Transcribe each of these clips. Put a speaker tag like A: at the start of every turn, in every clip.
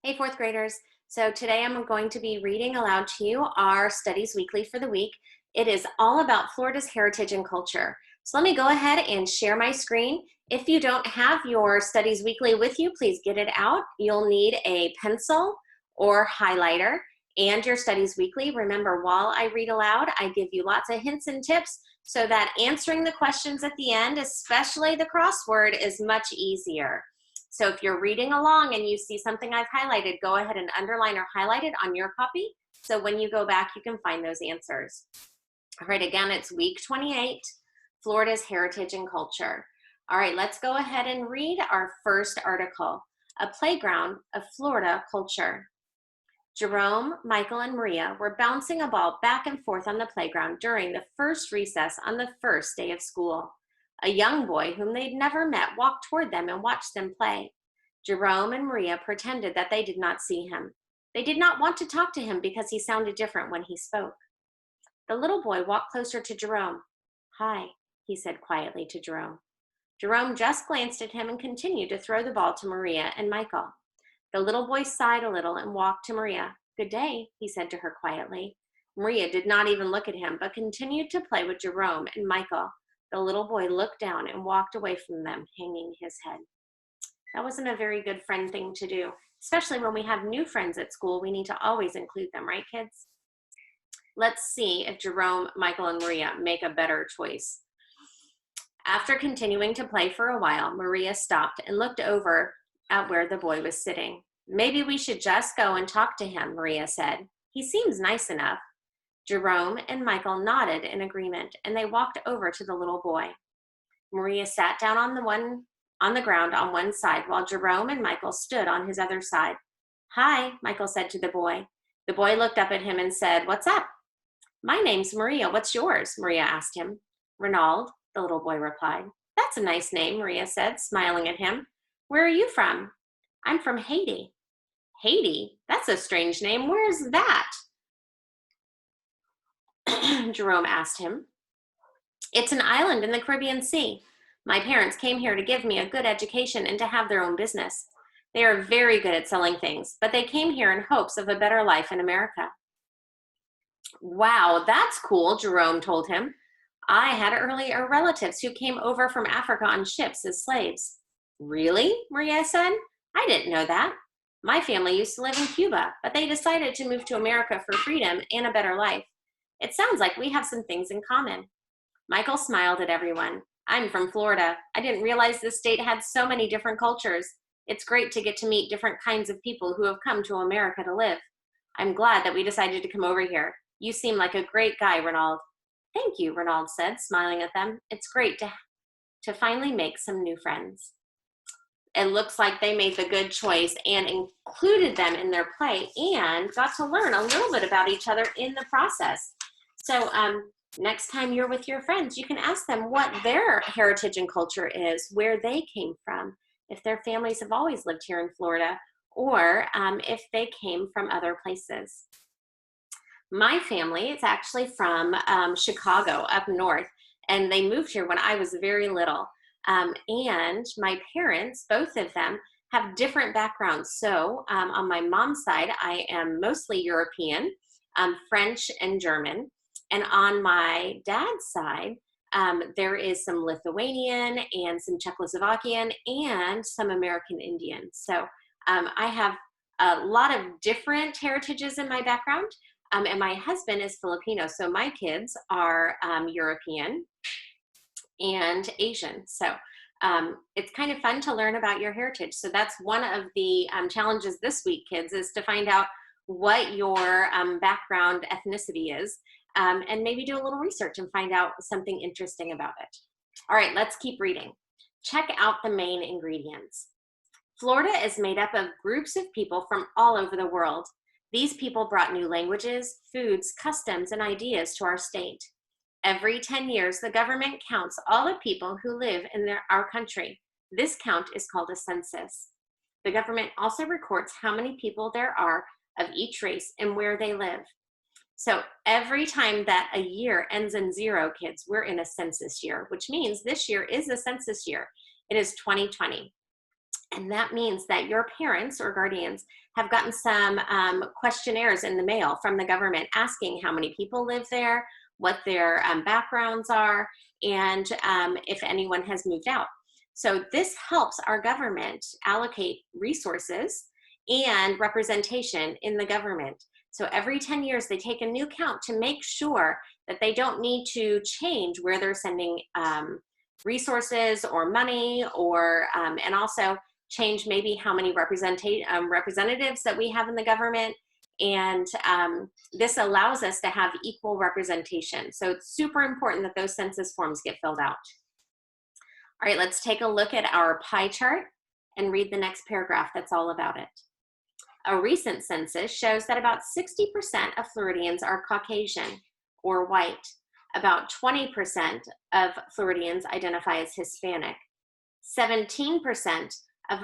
A: Hey, fourth graders. So today I'm going to be reading aloud to you our Studies Weekly for the week. It is all about Florida's heritage and culture. So let me go ahead and share my screen. If you don't have your Studies Weekly with you, please get it out. You'll need a pencil or highlighter and your Studies Weekly. Remember, while I read aloud, I give you lots of hints and tips so that answering the questions at the end, especially the crossword, is much easier. So if you're reading along and you see something I've highlighted, go ahead and underline or highlight it on your copy. So when you go back, you can find those answers. All right, again, it's week 28, Florida's heritage and culture. All right, let's go ahead and read our first article, A Playground of Florida Culture. Jerome, Michael, and Maria were bouncing a ball back and forth on the playground during the first recess on the first day of school. A young boy whom they'd never met walked toward them and watched them play. Jerome and Maria pretended that they did not see him. They did not want to talk to him because he sounded different when he spoke. The little boy walked closer to Jerome. "Hi," he said quietly to Jerome. Jerome just glanced at him and continued to throw the ball to Maria and Michael. The little boy sighed a little and walked to Maria. "Good day," he said to her quietly. Maria did not even look at him, but continued to play with Jerome and Michael. The little boy looked down and walked away from them, hanging his head. That wasn't a very good friend thing to do, especially when we have new friends at school. We need to always include them, right, kids? Let's see if Jerome, Michael, and Maria make a better choice. After continuing to play for a while, Maria stopped and looked over at where the boy was sitting. "Maybe we should just go and talk to him," Maria said. "He seems nice enough." Jerome and Michael nodded in agreement, and they walked over to the little boy. Maria sat down on the ground on one side, while Jerome and Michael stood on his other side. "Hi," Michael said to the boy. The boy looked up at him and said, "What's up?" "My name's Maria. What's yours?" Maria asked him. "Ronald," the little boy replied. "That's a nice name," Maria said, smiling at him. "Where are you from?" "I'm from Haiti." "Haiti? That's a strange name. Where's that?" Jerome asked him. "It's an island in the Caribbean Sea. My parents came here to give me a good education and to have their own business. They are very good at selling things, but they came here in hopes of a better life in America." "Wow, that's cool," Jerome told him. "I had earlier relatives who came over from Africa on ships as slaves." "Really?" Maria said. "I didn't know that. My family used to live in Cuba, but they decided to move to America for freedom and a better life. It sounds like we have some things in common." Michael smiled at everyone. "I'm from Florida. I didn't realize this state had so many different cultures. It's great to get to meet different kinds of people who have come to America to live. I'm glad that we decided to come over here. You seem like a great guy, Ronald." "Thank you," Ronald said, smiling at them. "It's great to finally make some new friends." It looks like they made the good choice and included them in their play and got to learn a little bit about each other in the process. So next time you're with your friends, you can ask them what their heritage and culture is, where they came from, if their families have always lived here in Florida, or if they came from other places. My family is actually from Chicago, up north, and they moved here when I was very little. And my parents, both of them, have different backgrounds. So on my mom's side, I am mostly European, French and German. And on my dad's side, there is some Lithuanian and some Czechoslovakian and some American Indian. So I have a lot of different heritages in my background. And my husband is Filipino, so my kids are European and Asian. So it's kind of fun to learn about your heritage. So that's one of the challenges this week, kids, is to find out what your background ethnicity is, and maybe do a little research and find out something interesting about it. All right, let's keep reading. Check out the main ingredients. Florida is made up of groups of people from all over the world. These people brought new languages, foods, customs, and ideas to our state. Every 10 years, the government counts all the people who live in our country. This count is called a census. The government also records how many people there are of each race and where they live. So every time that a year ends in 0, kids, we're in a census year, which means this year is a census year. It is 2020. And that means that your parents or guardians have gotten some questionnaires in the mail from the government asking how many people live there, what their backgrounds are, and if anyone has moved out. So this helps our government allocate resources and representation in the government. So every 10 years, they take a new count to make sure that they don't need to change where they're sending resources or money, or and also change maybe how many representatives that we have in the government. And this allows us to have equal representation. So it's super important that those census forms get filled out. All right, let's take a look at our pie chart and read the next paragraph that's all about it. A recent census shows that about 60% of Floridians are Caucasian or white. About 20% of Floridians identify as Hispanic. 17% of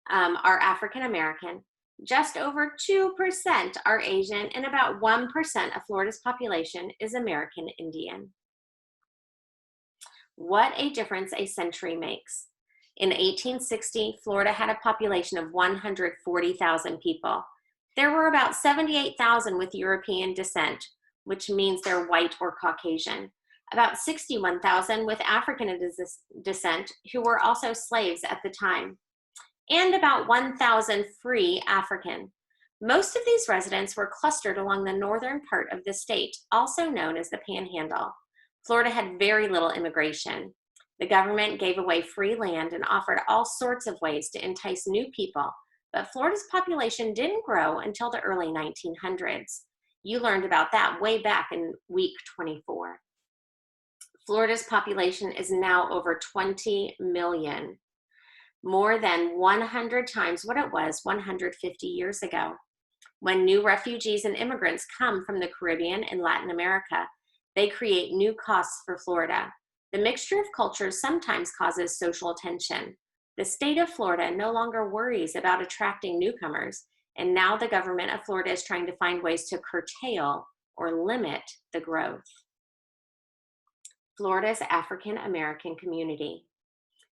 A: are African American. Just over 2% are Asian, and about 1% of Florida's population is American Indian. What a difference a century makes. In 1860, Florida had a population of 140,000 people. There were about 78,000 with European descent, which means they're white or Caucasian. About 61,000 with African descent who were also slaves at the time, and about 1,000 free African. Most of these residents were clustered along the northern part of the state, also known as the Panhandle. Florida had very little immigration. The government gave away free land and offered all sorts of ways to entice new people, but Florida's population didn't grow until the early 1900s. You learned about that way back in week 24. Florida's population is now over 20 million, more than 100 times what it was 150 years ago. When new refugees and immigrants come from the Caribbean and Latin America, they create new costs for Florida. The mixture of cultures sometimes causes social tension. The state of Florida no longer worries about attracting newcomers, and now the government of Florida is trying to find ways to curtail or limit the growth. Florida's African American community.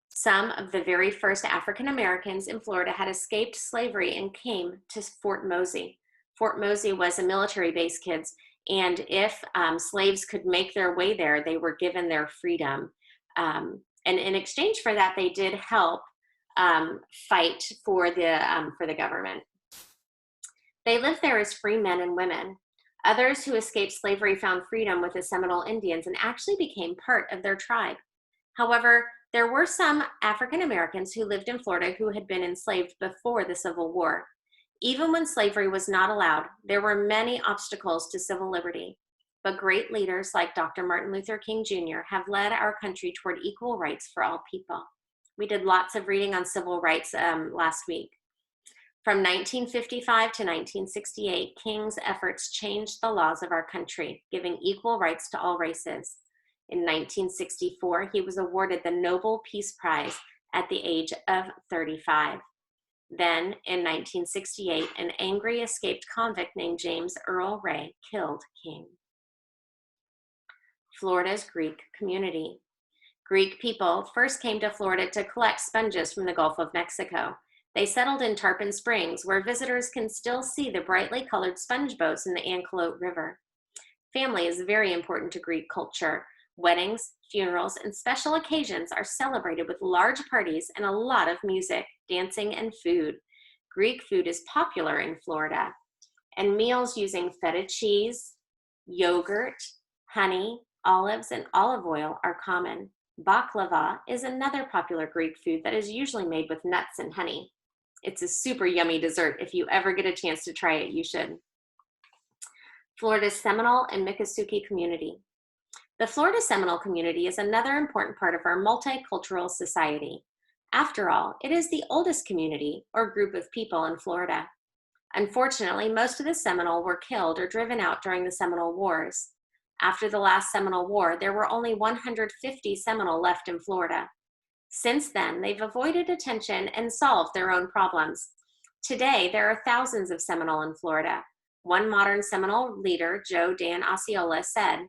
A: Some of the very first African Americans in Florida had escaped slavery and came to Fort Mosey. Fort Mosey was a military base, kids, and if slaves could make their way there, they were given their freedom. And in exchange for that, they did help fight for the government. They lived there as free men and women. Others who escaped slavery found freedom with the Seminole Indians and actually became part of their tribe. However, there were some African Americans who lived in Florida who had been enslaved before the Civil War. Even when slavery was not allowed, there were many obstacles to civil liberty. But great leaders like Dr. Martin Luther King Jr. have led our country toward equal rights for all people. We did lots of reading on civil rights last week. From 1955 to 1968, King's efforts changed the laws of our country, giving equal rights to all races. In 1964, he was awarded the Nobel Peace Prize at the age of 35. Then, in 1968, an angry escaped convict named James Earl Ray killed King. Florida's Greek community. Greek people first came to Florida to collect sponges from the Gulf of Mexico. They settled in Tarpon Springs, where visitors can still see the brightly colored sponge boats in the Antelope River. Family is very important to Greek culture. Weddings, funerals, and special occasions are celebrated with large parties and a lot of music, dancing, and food. Greek food is popular in Florida, and meals using feta cheese, yogurt, honey, olives, and olive oil are common. Baklava is another popular Greek food that is usually made with nuts and honey. It's a super yummy dessert. If you ever get a chance to try it, you should. Florida's Seminole and Miccosukee community. The Florida Seminole community is another important part of our multicultural society. After all, it is the oldest community or group of people in Florida. Unfortunately, most of the Seminole were killed or driven out during the Seminole Wars. After the last Seminole War, there were only 150 Seminole left in Florida. Since then, they've avoided attention and solved their own problems. Today, there are thousands of Seminole in Florida. One modern Seminole leader, Joe Dan Osceola, said,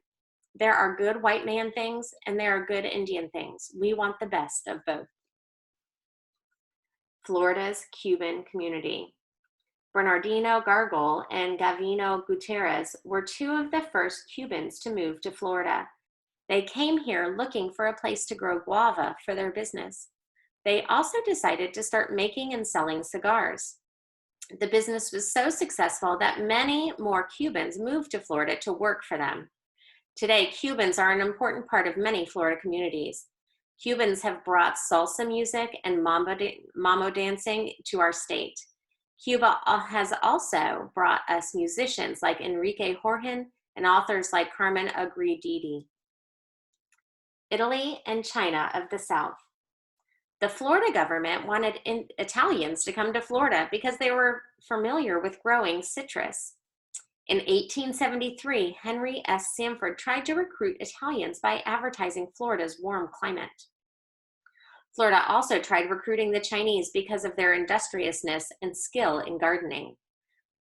A: "There are good white man things and there are good Indian things. We want the best of both." Florida's Cuban community. Bernardino Gargol and Gavino Gutierrez were two of the first Cubans to move to Florida. They came here looking for a place to grow guava for their business. They also decided to start making and selling cigars. The business was so successful that many more Cubans moved to Florida to work for them. Today, Cubans are an important part of many Florida communities. Cubans have brought salsa music and mambo dancing to our state. Cuba has also brought us musicians like Enrique Jorgen and authors like Carmen Agrididi. Italy and China of the South. The Florida government wanted Italians to come to Florida because they were familiar with growing citrus. In 1873, Henry S. Sanford tried to recruit Italians by advertising Florida's warm climate. Florida also tried recruiting the Chinese because of their industriousness and skill in gardening.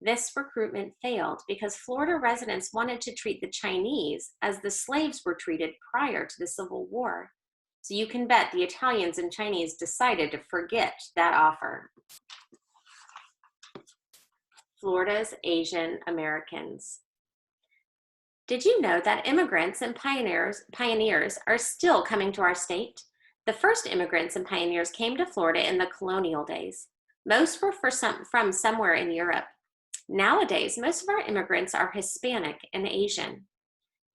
A: This recruitment failed because Florida residents wanted to treat the Chinese as the slaves were treated prior to the Civil War. So you can bet the Italians and Chinese decided to forget that offer. Florida's Asian Americans. Did you know that immigrants and pioneers are still coming to our state? The first immigrants and pioneers came to Florida in the colonial days. Most were from somewhere in Europe. Nowadays, most of our immigrants are Hispanic and Asian.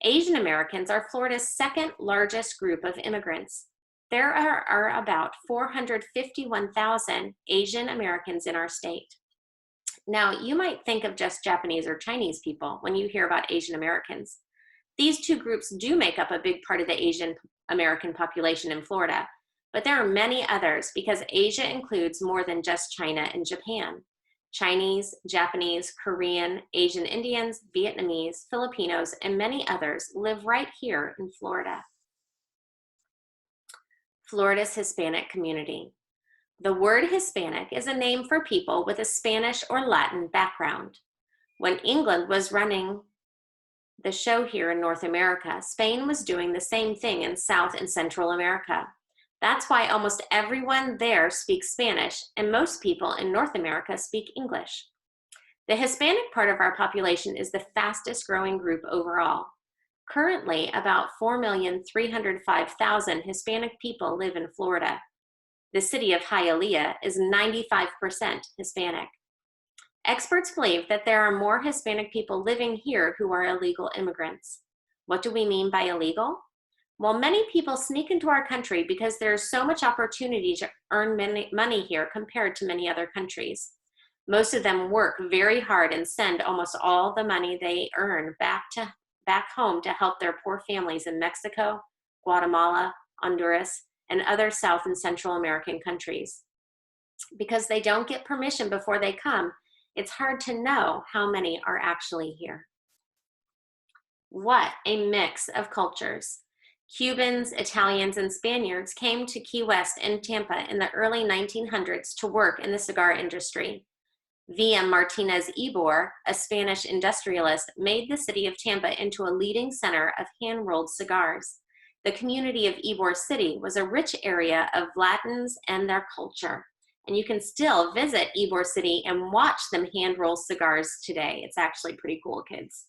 A: Asian Americans are Florida's second largest group of immigrants. There are about 451,000 Asian Americans in our state. Now, you might think of just Japanese or Chinese people when you hear about Asian Americans. These two groups do make up a big part of the Asian American population in Florida, but there are many others because Asia includes more than just China and Japan. Chinese, Japanese, Korean, Asian Indians, Vietnamese, Filipinos, and many others live right here in Florida. Florida's Hispanic community. The word Hispanic is a name for people with a Spanish or Latin background. When England was running the show here in North America, Spain was doing the same thing in South and Central America. That's why almost everyone there speaks Spanish, and most people in North America speak English. The Hispanic part of our population is the fastest growing group overall. Currently, about 4,305,000 Hispanic people live in Florida. The city of Hialeah is 95% Hispanic. Experts believe that there are more Hispanic people living here who are illegal immigrants. What do we mean by illegal? Well, many people sneak into our country because there's so much opportunity to earn money here compared to many other countries. Most of them work very hard and send almost all the money they earn back home to help their poor families in Mexico, Guatemala, Honduras, and other South and Central American countries. Because they don't get permission before they come, it's hard to know how many are actually here. What a mix of cultures. Cubans, Italians, and Spaniards came to Key West and Tampa in the early 1900s to work in the cigar industry. V.M. Martinez Ybor, a Spanish industrialist, made the city of Tampa into a leading center of hand-rolled cigars. The community of Ybor City was a rich area of Latins and their culture. And you can still visit Ybor City and watch them hand-roll cigars today. It's actually pretty cool, kids.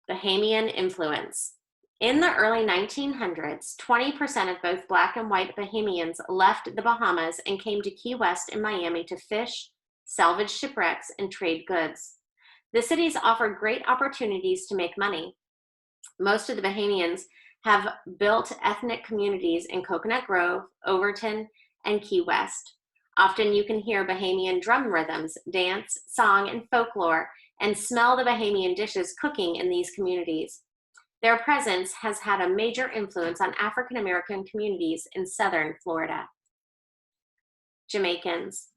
A: Bahamian influence. In the early 1900s, 20% of both Black and white Bahamians left the Bahamas and came to Key West and Miami to fish, salvage shipwrecks, and trade goods. The cities offered great opportunities to make money. Most of the Bahamians have built ethnic communities in Coconut Grove, Overton, and Key West. Often you can hear Bahamian drum rhythms, dance, song, and folklore, and smell the Bahamian dishes cooking in these communities. Their presence has had a major influence on African American communities in southern Florida. Jamaicans.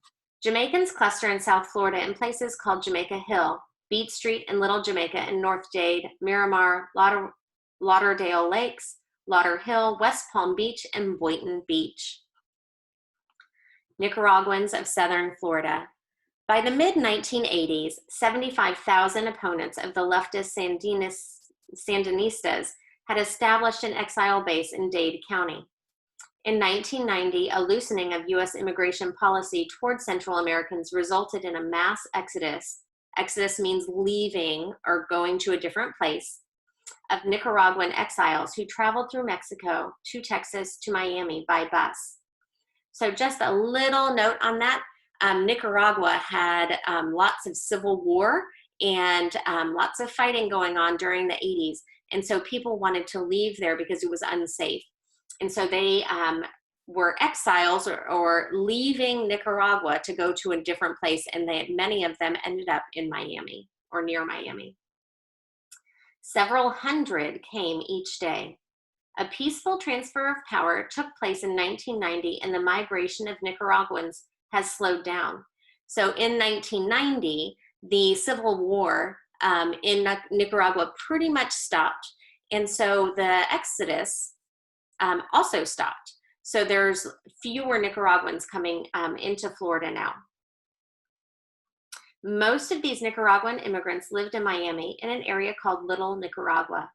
A: Jamaicans cluster in South Florida in places called Jamaica Hill, Beat Street and Little Jamaica and North Dade, Miramar, Lauderdale Lakes, Lauder Hill, West Palm Beach, and Boynton Beach. Nicaraguans of southern Florida. By the mid-1980s, 75,000 opponents of the leftist Sandinistas had established an exile base in Dade County. In 1990, a loosening of U.S. immigration policy toward Central Americans resulted in a mass exodus. Exodus means leaving or going to a different place, of Nicaraguan exiles who traveled through Mexico to Texas to Miami by bus. So just a little note on that. Nicaragua had lots of civil war and lots of fighting going on during the 80s. And so people wanted to leave there because it was unsafe. And so they were exiles or leaving Nicaragua to go to a different place. And many of them ended up in Miami or near Miami. Several hundred came each day. A peaceful transfer of power took place in 1990, and the migration of Nicaraguans has slowed down. So in 1990, the civil war in Nicaragua pretty much stopped. And so the exodus also stopped. So there's fewer Nicaraguans coming into Florida now. Most of these Nicaraguan immigrants lived in Miami in an area called Little Nicaragua.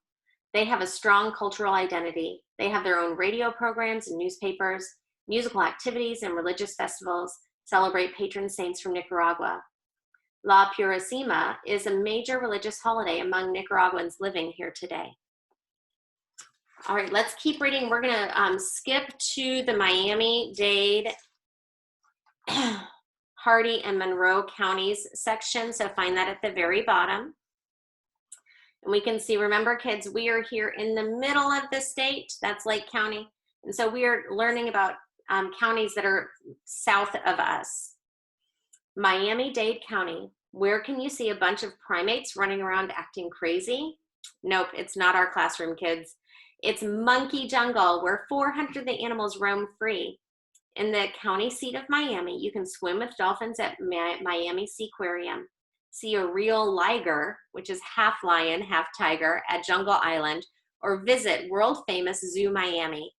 A: They have a strong cultural identity. They have their own radio programs and newspapers, musical activities and religious festivals, celebrate patron saints from Nicaragua. La Purísima is a major religious holiday among Nicaraguans living here today. All right, let's keep reading. We're gonna skip to the Miami-Dade, Hardee, and Monroe counties section, so find that at the very bottom. And we can see, remember kids, we are here in the middle of the state, that's Lake County. And so we are learning about counties that are south of us. Miami-Dade County, where can you see a bunch of primates running around acting crazy? Nope, it's not our classroom, kids. It's monkey jungle, where 400 of the animals roam free. In the county seat of Miami, you can swim with dolphins at Miami Seaquarium, see a real liger, which is half lion, half tiger, at Jungle Island, or visit world-famous Zoo Miami.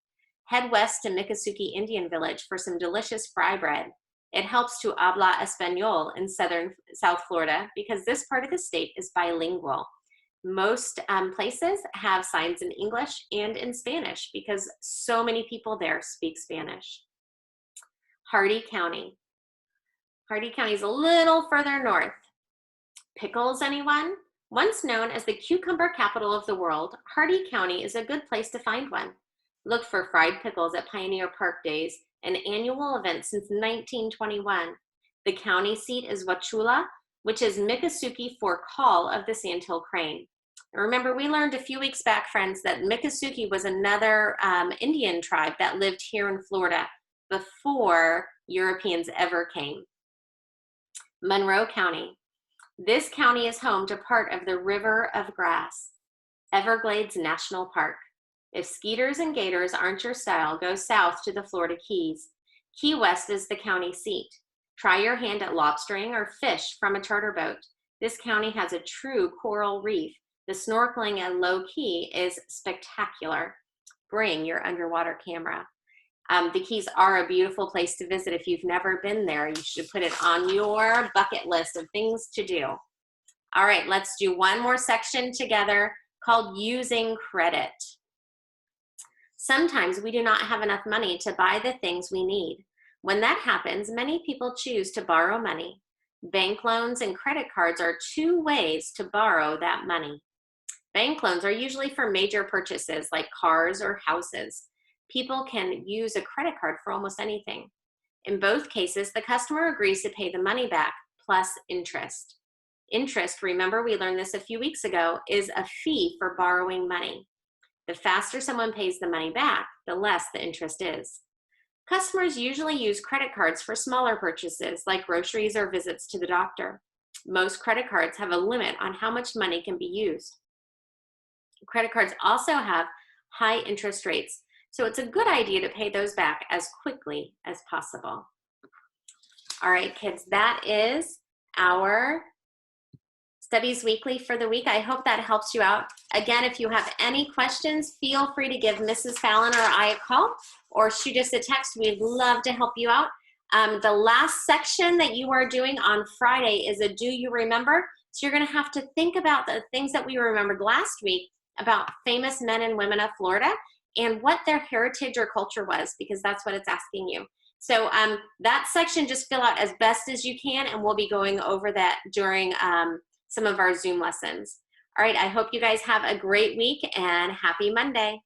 A: Head west to Miccosukee Indian Village for some delicious fry bread. It helps to habla español in South Florida because this part of the state is bilingual. Most places have signs in English and in Spanish because so many people there speak Spanish. Hardee County. Hardee County is a little further north. Pickles, anyone? Once known as the cucumber capital of the world, Hardee County is a good place to find one. Look for fried pickles at Pioneer Park Days, an annual event since 1921. The county seat is Wauchula, which is Miccosukee Fork Hall of the Sandhill Crane. And remember, we learned a few weeks back, friends, that Miccosukee was another Indian tribe that lived here in Florida before Europeans ever came. Monroe County. This county is home to part of the River of Grass, Everglades National Park. If skeeters and gators aren't your style, go south to the Florida Keys. Key West is the county seat. Try your hand at lobstering or fish from a charter boat. This county has a true coral reef. The snorkeling at low key is spectacular. Bring your underwater camera. The Keys are a beautiful place to visit. If you've never been there, you should put it on your bucket list of things to do. All right, let's do one more section together called Using Credit. Sometimes we do not have enough money to buy the things we need. When that happens, many people choose to borrow money. Bank loans and credit cards are two ways to borrow that money. Bank loans are usually for major purchases like cars or houses. People can use a credit card for almost anything. In both cases, the customer agrees to pay the money back plus interest. Interest, remember we learned this a few weeks ago, is a fee for borrowing money. The faster someone pays the money back, the less the interest is. Customers usually use credit cards for smaller purchases like groceries or visits to the doctor. Most credit cards have a limit on how much money can be used. Credit cards also have high interest rates, so it's a good idea to pay those back as quickly as possible. All right, kids, that is our Studies Weekly for the week. I hope that helps you out. Again, if you have any questions, feel free to give Mrs. Fallon or I a call or shoot us a text. We'd love to help you out. The last section that you are doing on Friday is a Do You Remember? So you're going to have to think about the things that we remembered last week about famous men and women of Florida, and what their heritage or culture was, because that's what it's asking you. So that section, just fill out as best as you can, and we'll be going over that during some of our Zoom lessons. All right, I hope you guys have a great week and happy Monday.